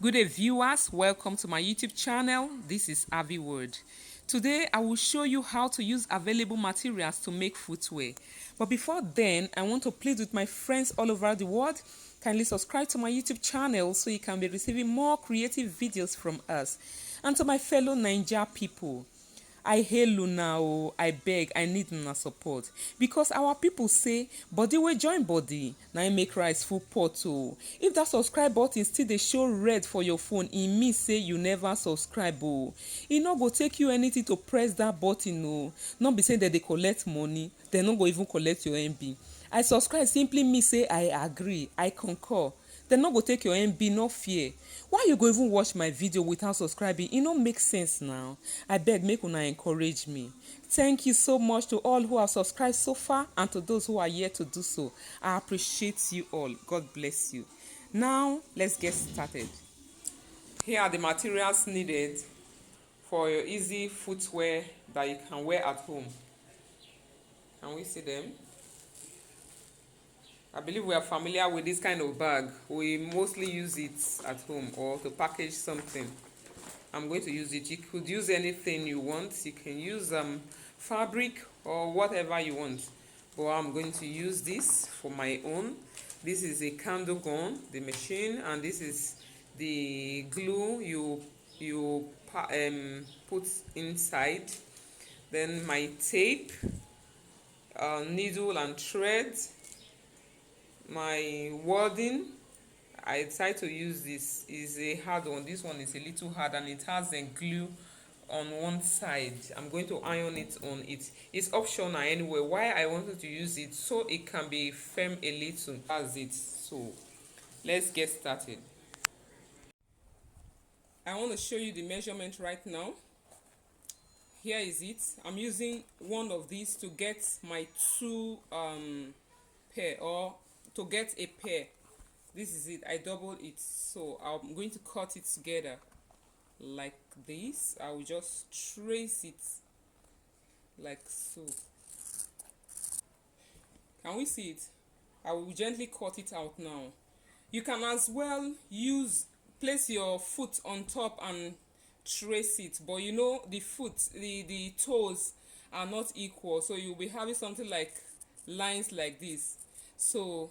Good day, viewers. Welcome to my YouTube channel. This is Avi Word. Today, I will show you how to use available materials to make footwear. But before then, I want to plead with my friends all over the world. Kindly subscribe to my YouTube channel so you can be receiving more creative videos from us. And to my fellow Naija people, I hail una o, I beg, I need una support. Because our people say, body wey join body, na im make rice full pot o. If that subscribe button still dey show red for your phone, e mean say you never subscribe o. E no go take you anything to press that button o. No be say dem dey collect money, dem no go even collect your MB. I subscribe simply mean say I agree, I concur. Dem no go take your MB, no fear. Why you go even watch my video without subscribing? E no make sense now. Abeg make una encourage me. Thank you so much to all who have subscribed so far and to those who are yet to do so. I appreciate you all. God bless you. Now let's get started. Here are the materials needed for your easy footwear that you can wear at home. Can we see them? I believe we are familiar with this kind of bag. We mostly use it at home or to package something. I'm going to use it. You could use anything you want. You can use fabric or whatever you want. But I'm going to use this for my own. This is a candle gun, the machine, and this is the glue you put inside. Then my tape, needle and thread, my wording. I decided to use this is a hard one. This one is a little hard and it has a glue on one side. I'm going to iron it on it. It's optional anyway. Why I wanted to use it so it can be firm a little. That's it. So let's get started. I want to show you the measurement right now. Here is it. I'm using one of these to get my two pair, or to get a pair. This is it. I doubled it, so I'm going to cut it together like this. I will just trace it like so. Can we see it? I will gently cut it out now. You can as well place your foot on top and trace it, but you know the the toes are not equal, so you'll be having something like lines like this. So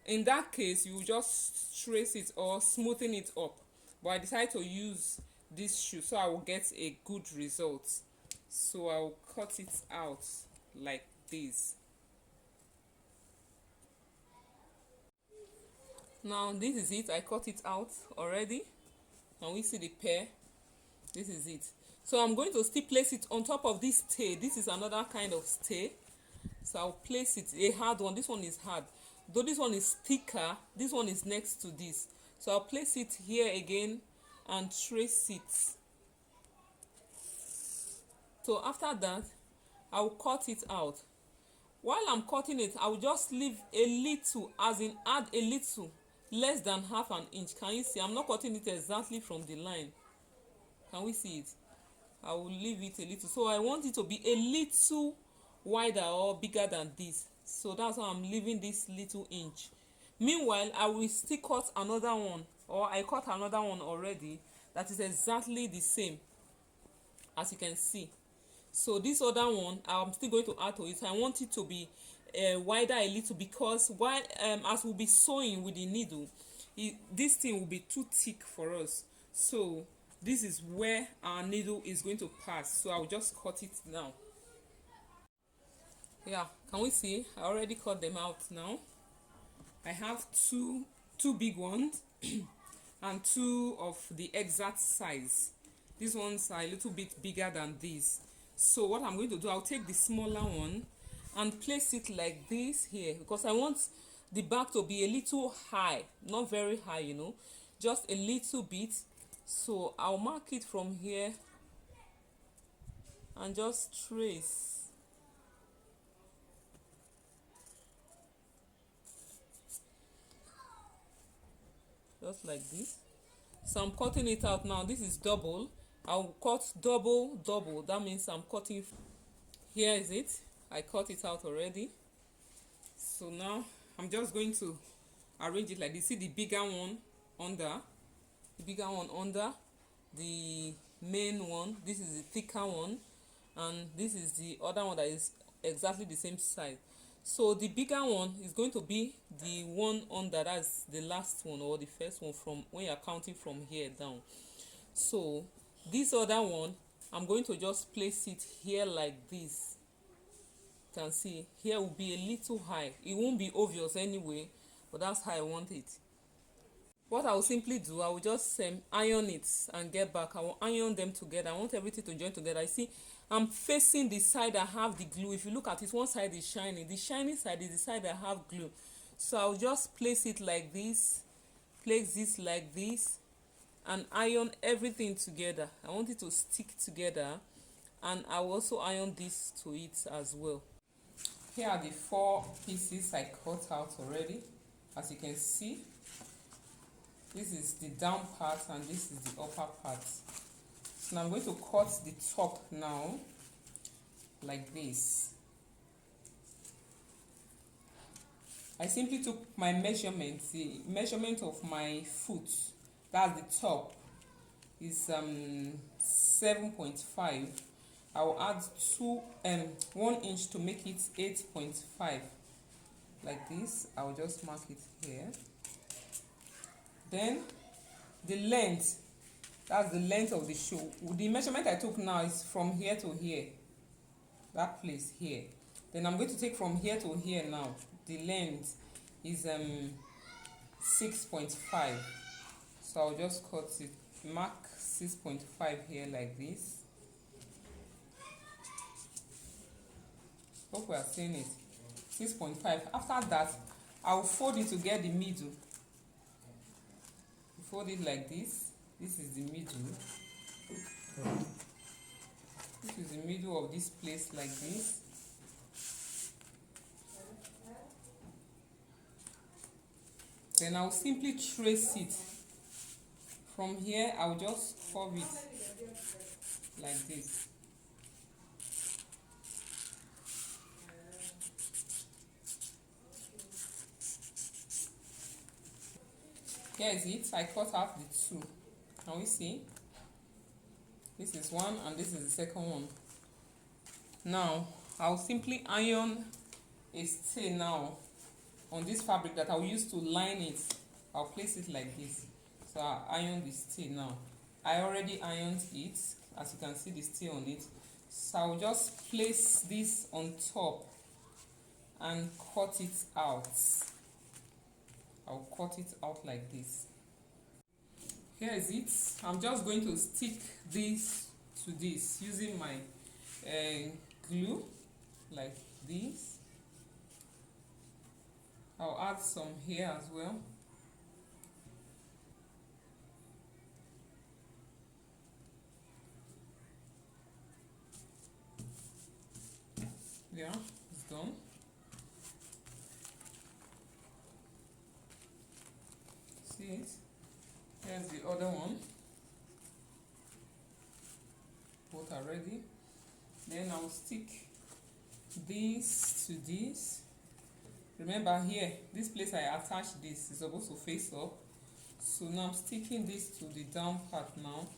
in that case, you just trace it or smoothen it up. But I decided to use this shoe so I will get a good result. So I will cut it out like this. Now this is it. I cut it out already. Can we see the pair? This is it. So I'm going to still place it on top of this stay. This is another kind of stay. So I'll place it, a hard one. This one is hard. Though this one is thicker, this one is next to this. So I'll place it here again and trace it. So after that, I'll cut it out. While I'm cutting it, I'll just leave a little, as in add a little, less than half an inch. Can you see? I'm not cutting it exactly from the line. Can we see it? I will leave it a little. So I want it to be a little wider or bigger than this. So that's why I'm leaving this little inch. Meanwhile, I will still cut another one, or I cut another one already that is exactly the same, as you can see. So this other one I'm still going to add to it. I want it to be wider a little, because while as we'll be sewing with the needle, this thing will be too thick for us. So this is where our needle is going to pass. So I'll just cut it now. Yeah, can we see? I already cut them out now. I have two big ones and two of the exact size. These ones are a little bit bigger than these. So what I'm going to do, I'll take the smaller one and place it like this here, because I want the back to be a little high, not very high, you know, just a little bit. So I'll mark it from here and just trace. Just like this. So I'm cutting it out now. This is double. I'll cut double. That means I'm cutting. Here is it. I cut it out already. So now I'm just going to arrange it like this. See the bigger one under, the bigger one under the main one. This is the thicker one, and this is the other one that is exactly the same size. So the bigger one is going to be the one under, that's the last one or the first one from when you're counting from here down. So this other one, I'm going to just place it here like this. You can see here will be a little high. It won't be obvious anyway, but that's how I want it. What I will simply do, I will just iron it and get back. I will iron them together. I want everything to join together. I see I'm facing the side I have the glue. If you look at it, one side is shiny. The shiny side is the side I have glue. So I'll just place it like this, place this like this, and iron everything together. I want it to stick together, and I will also iron this to it as well. Here are the 4 pieces I cut out already. As you can see, this is the down part and this is the upper part. So now I'm going to cut the top now like this. I simply took my measurement, the measurement of my foot, that's the top, is 7.5. I will add 1 inch to make it 8.5 like this. I will just mark it here. Then the length, that's the length of the shoe. The measurement I took now is from here to here, that place here. Then I'm going to take from here to here now. The length is 6.5. So I'll just cut it, mark 6.5 here like this. Hope we are seeing it. 6.5. After that, I'll fold it to get the middle. Fold it like this. This is the middle. This is the middle of this place like this. Then I'll simply trace it. From here, I'll just curve it like this. Here is it. I cut out the 2. Can we see? This is one and this is the second one. Now, I'll simply iron a stay now on this fabric that I'll use to line it. I'll place it like this. So I'll iron the stay now. I already ironed it. As you can see, the stay on it. So I'll just place this on top and cut it out. I'll cut it out like this. Here is it. I'm just going to stick this to this using my glue like this. I'll add some here as well. Yeah, it's done. See it? Here's the other one. Both are ready. Then I'll stick this to this. Remember here, this place I attached this is supposed to face up. So now I'm sticking this to the down part now,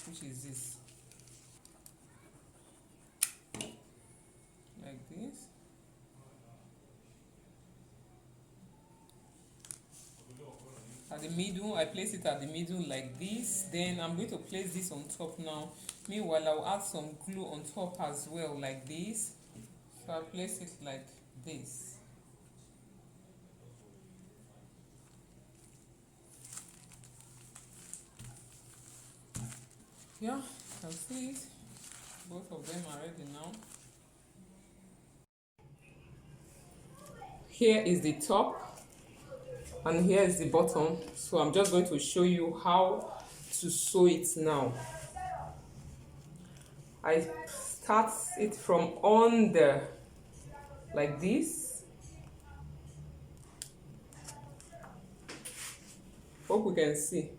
which is this. Like this. At the middle, I place it at the middle like this. Then I'm going to place this on top now. Meanwhile, I'll add some glue on top as well like this. So I'll place it like this. Yeah, you can see it. Both of them are ready now. Here is the top and here is the bottom. So I'm just going to show you how to sew it now. I start it from under like this. Hope we can see.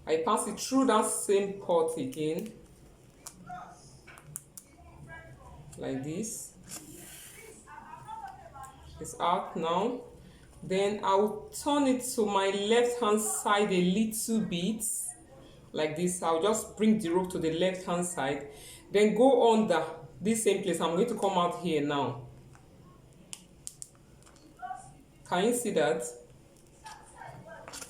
I pass it through that same part again, like this. It's out now. Then I'll turn it to my left hand side a little bit, like this. I'll just bring the rope to the left hand side, then go under this same place. I'm going to come out here now. Can you see that?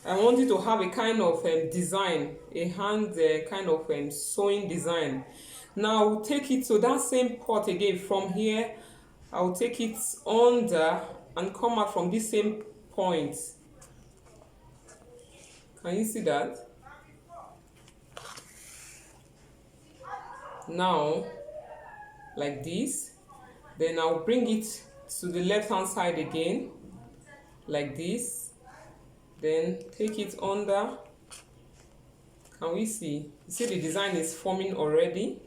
I want you to have a kind of design, a hand kind of sewing design. Now I'll take it to that same part again. From here I'll take it under and come out from this same point. Can you see that? Now, like this. Then I'll bring it to the left hand side again, like this. Then take it under. Can we see? You see the design is forming already.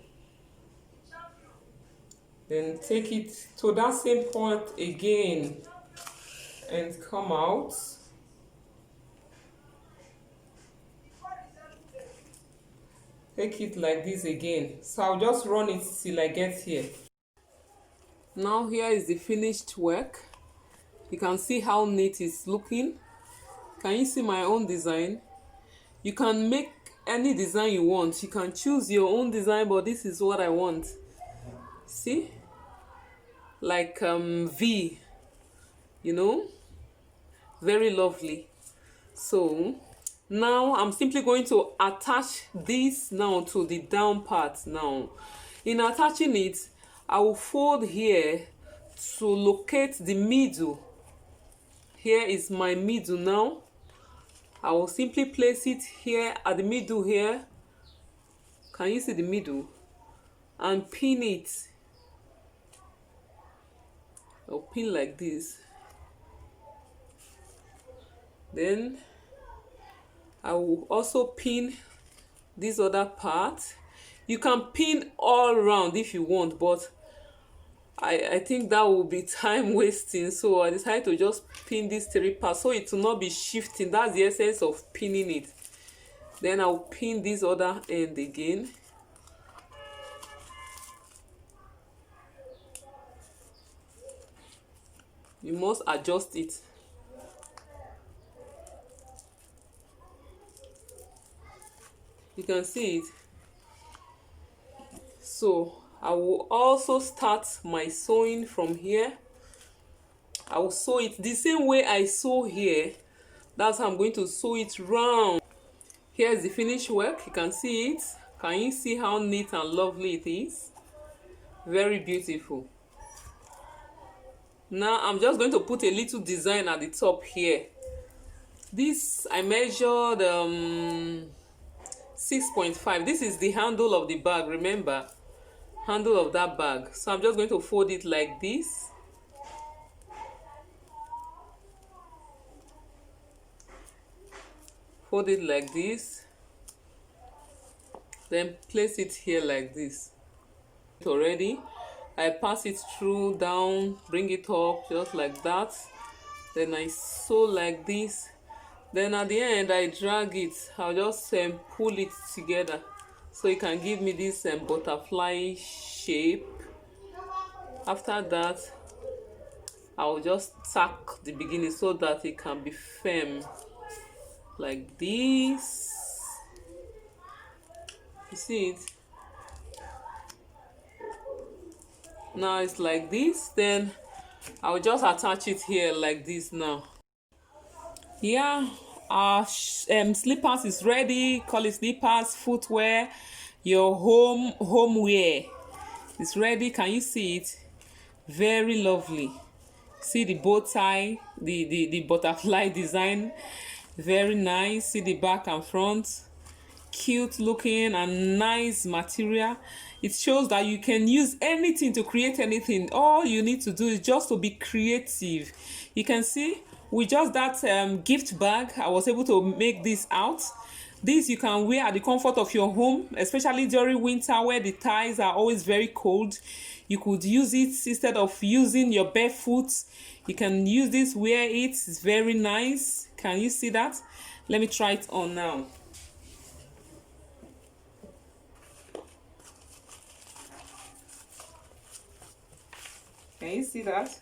Then take it to that same point again and come out. Take it like this again. So I'll just run it till I get here. Now here is the finished work. You can see how neat it's looking. Can you see my own design? You can make any design you want. You can choose your own design, but this is what I want. See? Like V, you know? Very lovely. So now I'm simply going to attach this now to the down part now. In attaching it, I will fold here to locate the middle. Here is my middle now. I will simply place it here at the middle here. Can you see the middle? And pin it. I'll pin like this. Then I will also pin this other part. You can pin all around if you want, but I think that will be time wasting, so I decided to just pin these 3 parts so it will not be shifting. That's the essence of pinning it. Then I'll pin this other end again. You must adjust it. You can see it. So I will also start my sewing from here. I will sew it the same way I sew here. That's how I'm going to sew it round. Here's the finished work. You can see it. Can you see how neat and lovely it is? Very beautiful. Now I'm just going to put a little design at the top here. This I measured 6.5. This is the handle of the bag, remember? Handle of that bag. So I'm just going to fold it like this. Fold it like this. Then place it here like this. Already, I pass it through down, bring it up just like that. Then I sew like this. Then at the end I drag it. I'll just pull it together so it can give me this butterfly shape. After that, I'll just tack the beginning so that it can be firm like this. You see it? Now it's like this. Then I'll just attach it here like this now. Yeah, our slippers is ready. Call it slippers, footwear, your homeware is ready. Can you see it? Very lovely. See the bow tie, the butterfly design. Very nice. See the back and front. Cute looking and nice material. It shows that you can use anything to create anything. All you need to do is just to be creative. You can see with just that gift bag, I was able to make this out. This you can wear at the comfort of your home, especially during winter where the ties are always very cold. You could use it instead of using your bare foot. You can use this, wear it. It's very nice. Can you see that? Let me try it on now. Can you see that?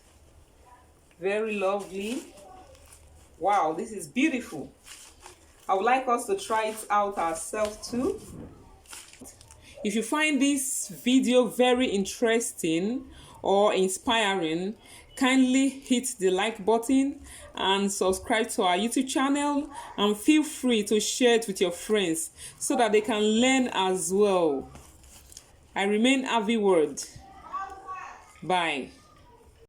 Very lovely. Wow, this is beautiful. I would like us to try it out ourselves too. If you find this video very interesting or inspiring, kindly hit the like button and subscribe to our YouTube channel, and feel free to share it with your friends so that they can learn as well. I remain Avi Word. Bye.